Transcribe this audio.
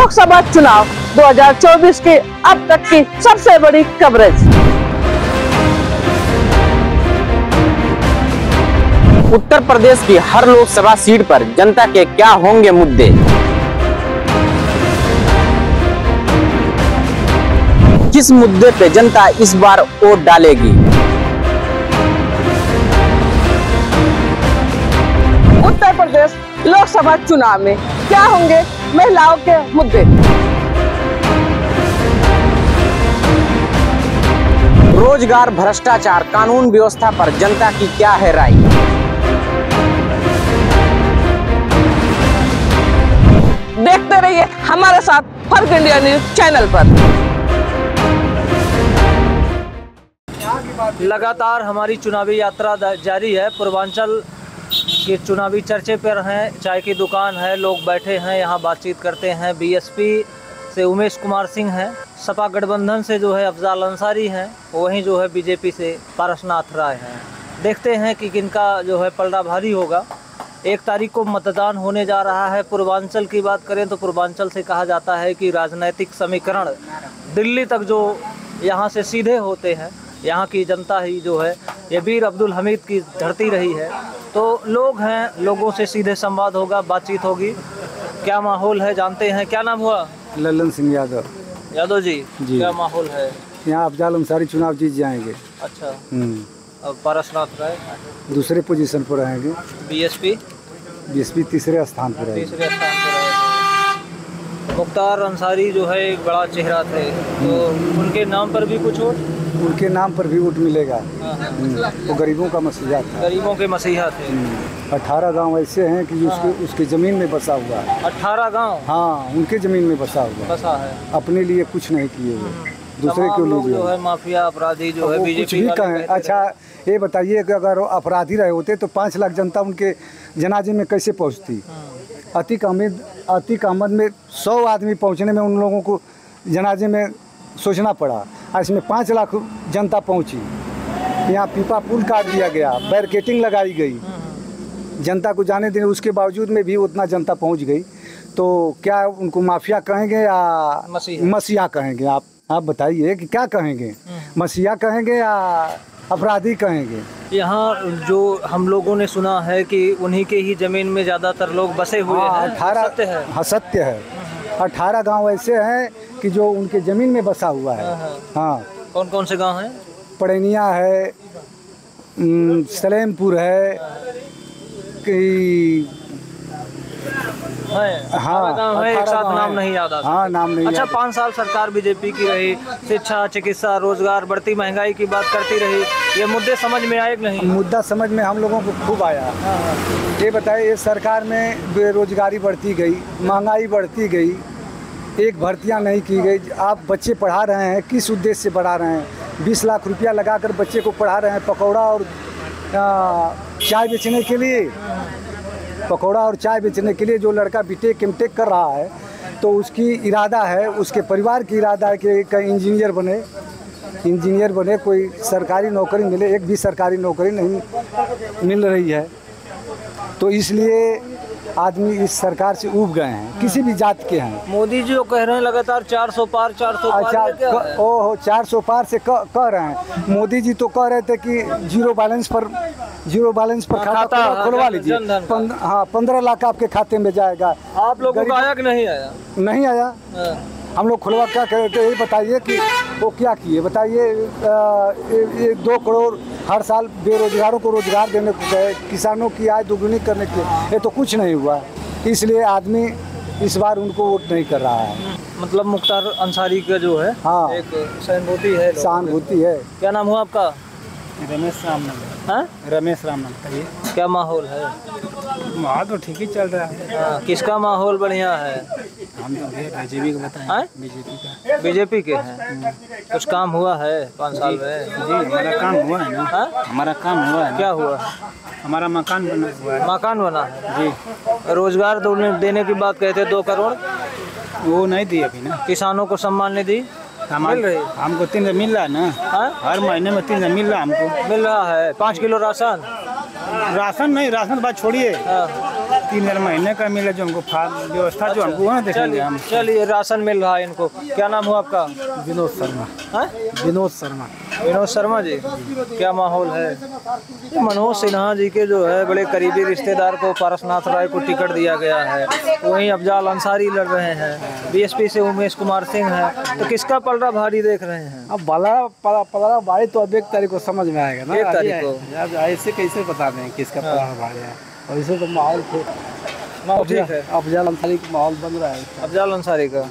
लोकसभा चुनाव 2024 के अब तक की सबसे बड़ी कवरेज। उत्तर प्रदेश की हर लोकसभा सीट पर जनता के क्या होंगे मुद्दे। किस मुद्दे पे जनता इस बार वोट डालेगी। उत्तर प्रदेश लोकसभा चुनाव में क्या होंगे महिलाओं के मुद्दे। रोजगार, भ्रष्टाचार, कानून व्यवस्था पर जनता की क्या है राय। देखते रहिए हमारे साथ फर्क इंडिया न्यूज चैनल पर। लगातार हमारी चुनावी यात्रा जारी है। पूर्वांचल के चुनावी चर्चे पर हैं, चाय की दुकान है, लोग बैठे हैं, यहाँ बातचीत करते हैं। बीएसपी से उमेश कुमार सिंह हैं, सपा गठबंधन से जो है अफजाल अंसारी हैं, वहीं जो है बीजेपी से पारसनाथ राय हैं। देखते हैं कि किनका जो है पलड़ा भारी होगा। 1 तारीख को मतदान होने जा रहा है। पूर्वांचल की बात करें तो पूर्वांचल से कहा जाता है कि राजनीतिक समीकरण दिल्ली तक जो यहाँ से सीधे होते हैं, यहाँ की जनता ही जो है ये वीर अब्दुल हमीद की धरती रही है। तो लोग हैं, लोगों से सीधे संवाद होगा, बातचीत होगी। क्या माहौल है जानते हैं। क्या नाम हुआ? ललन सिंह यादव। यादव जी, क्या माहौल है? यहाँ अफजाल अंसारी चुनाव जीत जाएंगे। अच्छा। अब पारसनाथ राय दूसरे पोजीशन पर रहेंगे। बीएसपी तीसरे स्थान पर रहेंगे। तीसरे स्थान पर रहेगा। मुख्तार अंसारी जो है एक बड़ा चेहरा थे, तो उनके नाम पर भी कुछ वोट? उनके नाम पर भी वोट मिलेगा। वो गरीबों का मसीहा था। गरीबों के मसीहा थे। 18 गांव ऐसे हैं कि उसके जमीन में बसा हुआ है। 18 गांव? हाँ, उनके जमीन में बसा है। अपने लिए कुछ नहीं किए हुए, दूसरे के लिए जो है माफिया अपराधी जो है बीजेपी कुछ भी कहें। अच्छा ये बताइए कि अगर अपराधी रहे होते तो 5 लाख जनता उनके जनाजे में कैसे पहुँचती। अतीक अहमद में 100 आदमी पहुँचने में उन लोगों को जनाजे में सोचना पड़ा, और इसमें 5 लाख जनता पहुंची। यहाँ पीपा पुल काट दिया गया, बैरिकेटिंग लगाई गई, जनता को जाने देने, उसके बावजूद में भी उतना जनता पहुंच गई। तो क्या उनको माफिया कहेंगे या मसीहा कहेंगे? आप बताइए कि क्या कहेंगे, मसीहा कहेंगे या अपराधी कहेंगे? यहाँ जो हम लोगों ने सुना है कि उन्हीं के ही जमीन में ज़्यादातर लोग बसे हुए हैं। 18 सत्य है? हाँ सत्य है। 18 गांव ऐसे हैं कि जो उनके ज़मीन में बसा हुआ है। हाँ। कौन कौन से गांव हैं? पड़ैनिया है, सलेमपुर है कि हाँ गांव है, एक साथ नाम नहीं याद आता। हाँ, नाम नहीं। अच्छा, 5 साल सरकार बीजेपी की रही, शिक्षा, चिकित्सा, रोजगार, बढ़ती महंगाई की बात करती रही, ये मुद्दे समझ में आए कि नहीं? मुद्दा समझ में हम लोगों को खूब आया। ये बताइए, इस सरकार में बेरोजगारी बढ़ती गई, महंगाई बढ़ती गई, एक भर्तियां नहीं की गई। आप बच्चे पढ़ा रहे हैं, किस उद्देश्य से पढ़ा रहे हैं? 20 लाख रुपया लगाकर बच्चे को पढ़ा रहे हैं पकौड़ा और चाय बेचने के लिए। पकौड़ा और चाय बेचने के लिए जो लड़का बीटेक एमटेक कर रहा है, तो उसकी इरादा है, उसके परिवार की इरादा है कि कहीं इंजीनियर बने, कोई सरकारी नौकरी मिले। एक भी सरकारी नौकरी नहीं मिल रही है। तो इसलिए आदमी इस सरकार से ऊब गए हैं, किसी भी जात के हैं। मोदी जी वो कह रहे हैं लगातार 400 पार। अच्छा, ओहो 400 पार से कह रहे हैं। मोदी जी तो कह रहे थे कि जीरो बैलेंस पर खाता खुलवा लीजिए। हाँ, 15 लाख आपके खाते में जाएगा। आप लोगों को आया कि नहीं आया? नहीं आया। हम लोग खुलवा क्या कह रहे थे, यही बताइए कि वो क्या किए। बताइए, ये 2 करोड़ हर साल बेरोजगारों को रोजगार देने को गए, किसानों की आय दोगुनी करने के, ये तो कुछ नहीं हुआ। इसलिए आदमी इस बार उनको वोट नहीं कर रहा है। मतलब मुख्तार अंसारी का जो है, हाँ, एक सहानुभूति है। क्या नाम हुआ आपका? रमेश रामनाथ। हाँ, रमेश रामनाथ। क्या माहौल है? माहौल तो ठीक ही चल रहा है। किसका माहौल बढ़िया है? हम तो बीजेपी को बताएं। बीजेपी के हैं। कुछ काम हुआ है 5 साल में? जी, हमारा काम हुआ है ना। हमारा काम हुआ है। क्या हुआ? हमारा मकान बना हुआ है। मकान बना है जी। रोजगार देने की बात कहते 2 करोड़, वो नहीं दी अभी ना। किसानों को सम्मान निधि मिल रही? हमको 3 मिल रहा है ना। हर महीने में 3 मिल रहा है हमको। मिल रहा है। 5 किलो राशन नहीं, राशन बात छोड़िए, 3000 महीने का मिले जो हमको व्यवस्था जो हमको है ना देखेंगे हम। चलिए राशन मिल रहा है इनको। क्या नाम हुआ आपका? विनोद शर्मा। हाँ? विनोद शर्मा। विनोद शर्मा जी, क्या माहौल है? ये मनोज सिन्हा जी के जो है बड़े करीबी रिश्तेदार को पारसनाथ राय को टिकट दिया गया है, वहीं अफजाल अंसारी लड़ रहे हैं, बीएसपी से उमेश कुमार सिंह है, तो किसका पलड़ा भारी देख रहे हैं? अब पलड़ा भारी तो अब 1 तारीख को समझ में आएगा ना। 1 तारीख को अब ऐसे कैसे बता दें किसका पलड़ा भारी है? और इसे तो माहौल ठीक है, अफजाल अंसारी का माहौल बन रहा है। अफजाल अंसारी का।